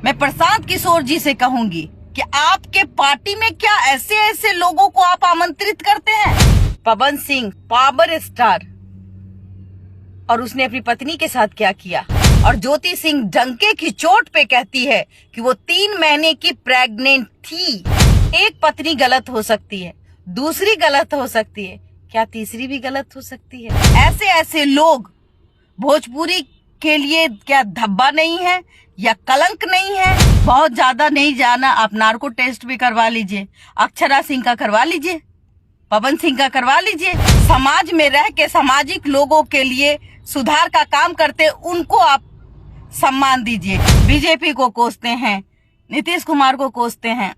मैं प्रशांत किशोर जी से कहूंगी कि आपके पार्टी में क्या ऐसे ऐसे लोगों को आप आमंत्रित करते हैं? पवन सिंह पावर स्टार, और उसने अपनी पत्नी के साथ क्या किया? और ज्योति सिंह डंके की चोट पे कहती है कि वो 3 महीने की प्रेग्नेंट थी। एक पत्नी गलत हो सकती है, दूसरी गलत हो सकती है, क्या तीसरी भी गलत हो सकती है? ऐसे ऐसे लोग भोजपुरी के लिए क्या धब्बा नहीं है या कलंक नहीं है? बहुत ज्यादा नहीं जाना, आप नार्को टेस्ट भी करवा लीजिए, अक्षरा सिंह का करवा लीजिए, पवन सिंह का करवा लीजिए। समाज में रह के सामाजिक लोगों के लिए सुधार का काम करते, उनको आप सम्मान दीजिए। बीजेपी को कोसते हैं, नीतीश कुमार को कोसते हैं,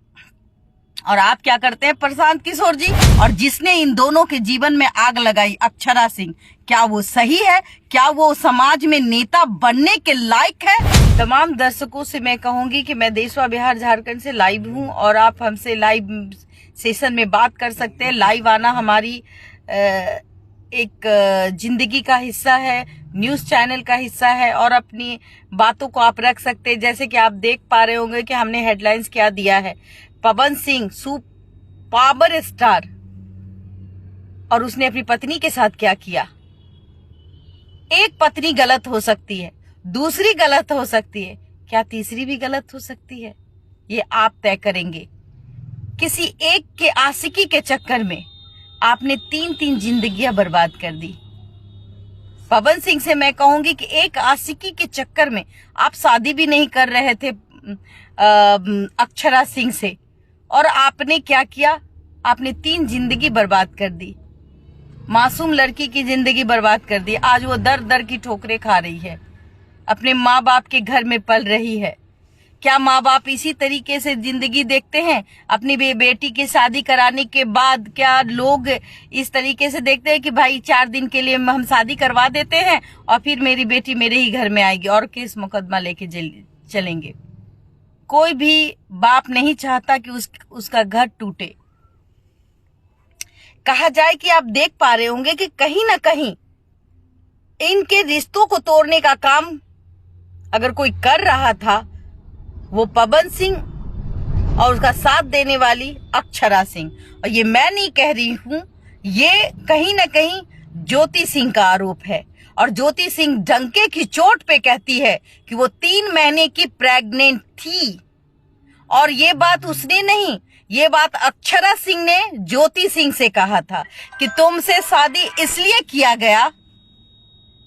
और आप क्या करते हैं? प्रशांत किशोर जी, और जिसने इन दोनों के जीवन में आग लगाई, अक्षरा सिंह, क्या वो सही है? क्या वो समाज में नेता बनने के लायक है? तमाम दर्शकों से मैं कहूंगी कि मैं देशवा बिहार झारखंड से लाइव हूं और आप हमसे लाइव सेशन में बात कर सकते हैं। लाइव आना हमारी एक जिंदगी का हिस्सा है, न्यूज चैनल का हिस्सा है, और अपनी बातों को आप रख सकते हैं। जैसे कि आप देख पा रहे होंगे कि हमने हेडलाइंस क्या दिया है, पवन सिंह पावर स्टार, और उसने अपनी पत्नी के साथ क्या किया? एक पत्नी गलत हो सकती है, दूसरी गलत हो सकती है, क्या तीसरी भी गलत हो सकती है? ये आप तय करेंगे। किसी एक के आशिकी के चक्कर में आपने 3 जिंदगियां बर्बाद कर दी। पवन सिंह से मैं कहूंगी कि एक आशिकी के चक्कर में आप शादी भी नहीं कर रहे थे अक्षरा सिंह से, और आपने क्या किया? आपने 3 जिंदगी बर्बाद कर दी, मासूम लड़की की जिंदगी बर्बाद कर दी। आज वो दर दर की ठोकरें खा रही है, अपने माँ बाप के घर में पल रही है। क्या माँ बाप इसी तरीके से जिंदगी देखते हैं? अपनी बेटी की शादी कराने के बाद क्या लोग इस तरीके से देखते हैं कि भाई 4 दिन के लिए हम शादी करवा देते हैं और फिर मेरी बेटी मेरे ही घर में आएगी और केस मुकदमा लेके चलेंगे? कोई भी बाप नहीं चाहता कि उसका घर टूटे। कहा जाए कि आप देख पा रहे होंगे कि कहीं ना कहीं इनके रिश्तों को तोड़ने का काम अगर कोई कर रहा था, वो पवन सिंह और उसका साथ देने वाली अक्षरा सिंह। और ये मैं नहीं कह रही हूं, ये कहीं ना कहीं ज्योति सिंह का आरोप है, और ज्योति सिंह डंके की चोट पे कहती है कि वो 3 महीने की प्रेग्नेंट थी। और ये बात उसने नहीं, ये बात अक्षरा सिंह ने ज्योति सिंह से कहा था कि तुमसे शादी इसलिए किया गया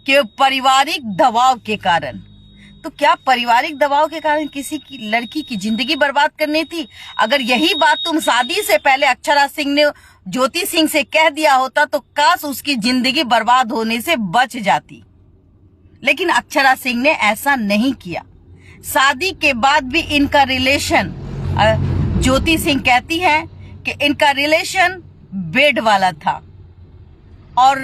कि पारिवारिक दबाव के कारण। तो क्या पारिवारिक दबाव के कारण किसी की लड़की की जिंदगी बर्बाद करनी थी? अगर यही बात तुम शादी से पहले अक्षरा सिंह ने ज्योति सिंह से कह दिया होता तो काश उसकी जिंदगी बर्बाद होने से बच जाती। लेकिन अक्षरा सिंह ने ऐसा नहीं किया। शादी के बाद भी इनका रिलेशन, ज्योति सिंह कहती है कि इनका रिलेशन बेड वाला था, और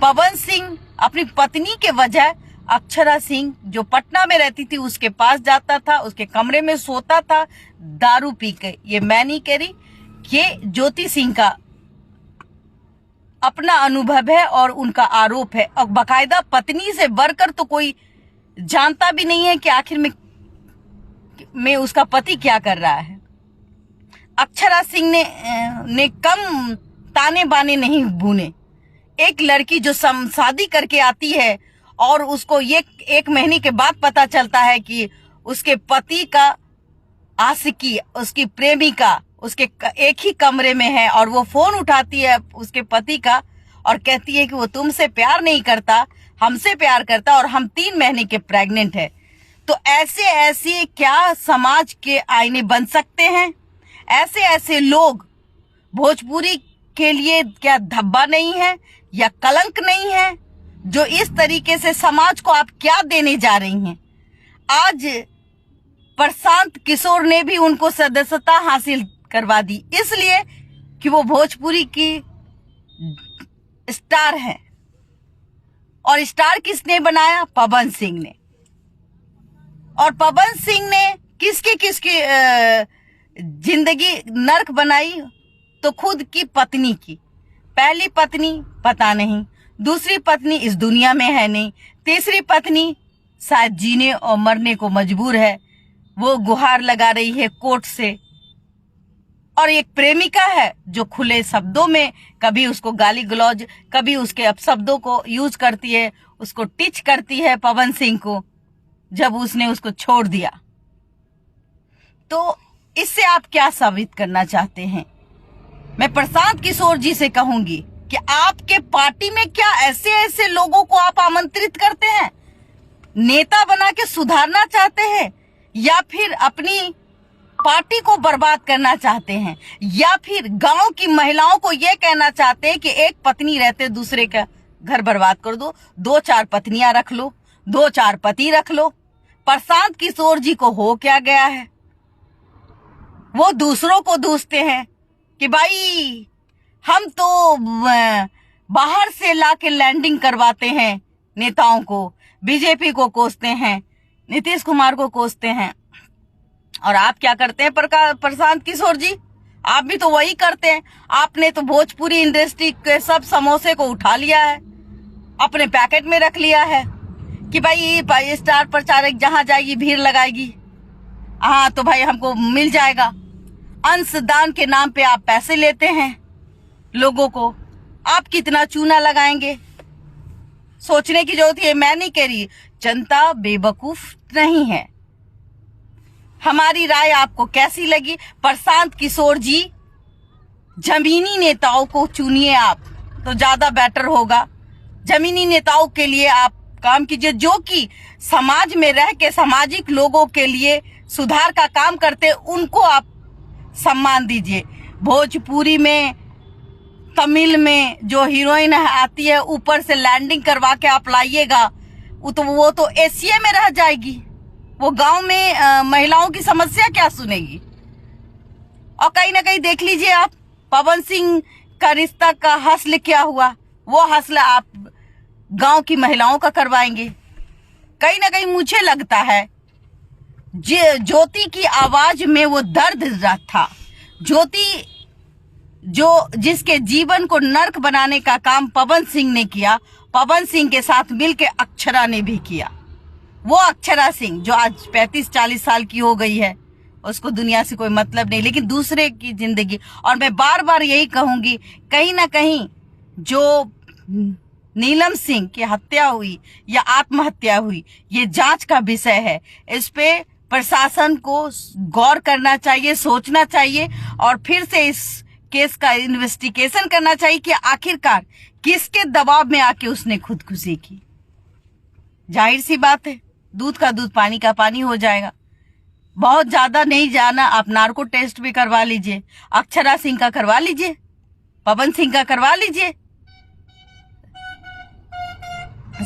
पवन सिंह अपनी पत्नी के वजह अक्षरा सिंह जो पटना में रहती थी उसके पास जाता था, उसके कमरे में सोता था दारू पी के। ये मैं नहीं कह रही, ये ज्योति सिंह का अपना अनुभव है और उनका आरोप है। और बाकायदा पत्नी से बढ़कर तो कोई जानता भी नहीं है कि आखिर में उसका पति क्या कर रहा है। अक्षरा सिंह ने कम ताने बाने नहीं भूने। एक लड़की जो शादी करके आती है और उसको ये 1 महीने के बाद पता चलता है कि उसके पति का आशिकी, उसकी प्रेमिका उसके एक ही कमरे में है, और वो फोन उठाती है उसके पति का और कहती है कि वो तुमसे प्यार नहीं करता, हमसे प्यार करता, और हम 3 महीने के प्रेग्नेंट है। तो ऐसे क्या समाज के आईने बन सकते हैं? ऐसे लोग भोजपुरी के लिए क्या धब्बा नहीं है या कलंक नहीं है? जो इस तरीके से समाज को आप क्या देने जा रही हैं? आज प्रशांत किशोर ने भी उनको सदस्यता हासिल करवा दी, इसलिए कि वो भोजपुरी की स्टार है। और स्टार किसने बनाया? पवन सिंह ने। और पवन सिंह ने किसकी जिंदगी नर्क बनाई? तो खुद की पत्नी की। पहली पत्नी पता नहीं, दूसरी पत्नी इस दुनिया में है नहीं, तीसरी पत्नी शायद जीने और मरने को मजबूर है, वो गुहार लगा रही है कोर्ट से, और एक प्रेमिका है जो खुले शब्दों में कभी उसको गाली गलौज, कभी उसके अपशब्दों को यूज करती है, उसको टिच करती है पवन सिंह को, जब उसने उसको छोड़ दिया। तो इससे आप क्या साबित करना चाहते हैं? मैं प्रशांत किशोर जी से कहूंगी कि आपके पार्टी में क्या ऐसे ऐसे लोगों को आप आमंत्रित करते हैं? नेता बना के सुधारना चाहते हैं, या फिर अपनी पार्टी को बर्बाद करना चाहते हैं, या फिर गांव की महिलाओं को यह कहना चाहते हैं कि एक पत्नी रहते दूसरे का घर बर्बाद कर दो, 2-4 पत्नियां रख लो, 2-4 पति रख लो। प्रशांत किशोर जी को हो क्या गया है? वो दूसरों को दूसते हैं कि भाई हम तो बाहर से लाके लैंडिंग करवाते हैं नेताओं को, बीजेपी को कोसते हैं, नीतीश कुमार को कोसते हैं। और आप क्या करते हैं प्रशांत किशोर जी? आप भी तो वही करते हैं। आपने तो भोजपुरी इंडस्ट्री के सब समोसे को उठा लिया है, अपने पैकेट में रख लिया है कि भाई स्टार प्रचारक जहां जाएगी भीड़ लगाएगी, हाँ तो भाई हमको मिल जाएगा। अंशदान के नाम पे आप पैसे लेते हैं लोगों को, आप कितना चूना लगाएंगे? सोचने की जरूरत है। मैं नहीं कह रही, जनता बेवकूफ नहीं है। हमारी राय आपको कैसी लगी? प्रशांत किशोर जी, जमीनी नेताओं को चुनिए आप तो ज्यादा बेटर होगा। जमीनी नेताओं के लिए आप काम कीजिए, जो कि समाज में रह के सामाजिक लोगों के लिए सुधार का काम करते, उनको आप सम्मान दीजिए। भोजपुरी में, तमिल में जो हीरोइन आती है ऊपर से लैंडिंग करवा के आप लाइएगा, वो तो एशिया में रह जाएगी। वो गांव में महिलाओं की समस्या क्या सुनेगी? और कहीं ना कहीं देख लीजिए आप, पवन सिंह का रिश्ता का हस्ल क्या हुआ? वो हस्ल आप गांव की महिलाओं का करवाएंगे। कहीं ना कहीं मुझे लगता है ज्योति की आवाज में वो दर्द था। ज्योति जिसके जीवन को नर्क बनाने का काम पवन सिंह ने किया, पवन सिंह के साथ मिलके अक्षरा ने भी किया। वो अक्षरा सिंह जो आज 35-40 साल की हो गई है, उसको दुनिया से कोई मतलब नहीं, लेकिन दूसरे की जिंदगी। और मैं बार बार यही कहूंगी, कहीं ना कहीं जो नीलम सिंह की हत्या हुई या आत्महत्या हुई, ये जांच का विषय है। इस पे प्रशासन को गौर करना चाहिए, सोचना चाहिए, और फिर से इस केस का इन्वेस्टिगेशन करना चाहिए कि आखिरकार किसके दबाव में आके उसने खुदकुशी की। जाहिर सी बात है, दूध का दूध पानी का पानी हो जाएगा। बहुत ज्यादा नहीं जाना, आप नार्को टेस्ट भी करवा लीजिए, अक्षरा सिंह का करवा लीजिए, पवन सिंह का करवा लीजिए,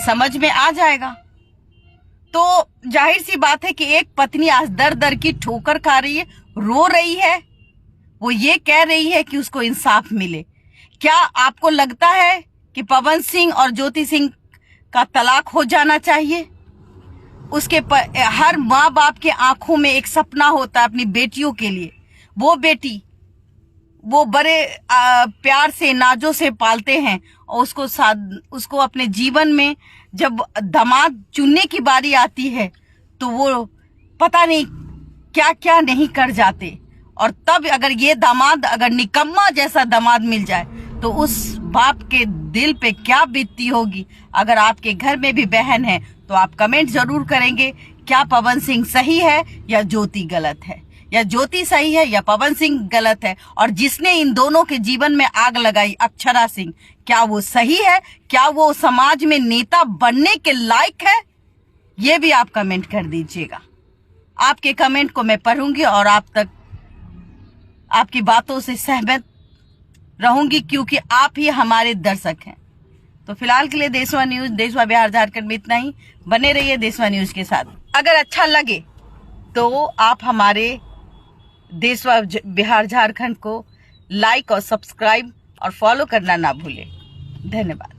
समझ में आ जाएगा। तो जाहिर सी बात है कि एक पत्नी आज दर दर की ठोकर खा रही है, रो रही है, वो ये कह रही है कि उसको इंसाफ मिले। क्या आपको लगता है कि पवन सिंह और ज्योति सिंह का तलाक हो जाना चाहिए? उसके हर माँ बाप के आंखों में एक सपना होता है अपनी बेटियों के लिए। वो बेटी वो बड़े प्यार से, नाजों से पालते हैं, और उसको अपने जीवन में जब दामाद चुनने की बारी आती है तो वो पता नहीं क्या क्या नहीं कर जाते। और तब अगर ये दामाद, अगर निकम्मा जैसा दामाद मिल जाए तो उस बाप के दिल पे क्या बीतती होगी। अगर आपके घर में भी बहन है तो आप कमेंट जरूर करेंगे, क्या पवन सिंह सही है या ज्योति गलत है, या ज्योति सही है या पवन सिंह गलत है। और जिसने इन दोनों के जीवन में आग लगाई, अक्षरा सिंह, क्या वो सही है? क्या वो समाज में नेता बनने के लायक है? ये भी आप कमेंट कर दीजिएगा। आपके कमेंट को मैं पढ़ूंगी और आप तक आपकी बातों से सहमत रहूंगी, क्योंकि आप ही हमारे दर्शक हैं। तो फिलहाल के लिए देशवा न्यूज, देशवा बिहार झारखंड में इतना ही। बने रहिए देशवा न्यूज के साथ। अगर अच्छा लगे तो आप हमारे देशवा बिहार झारखंड को लाइक और सब्सक्राइब और फॉलो करना ना भूलें। धन्यवाद।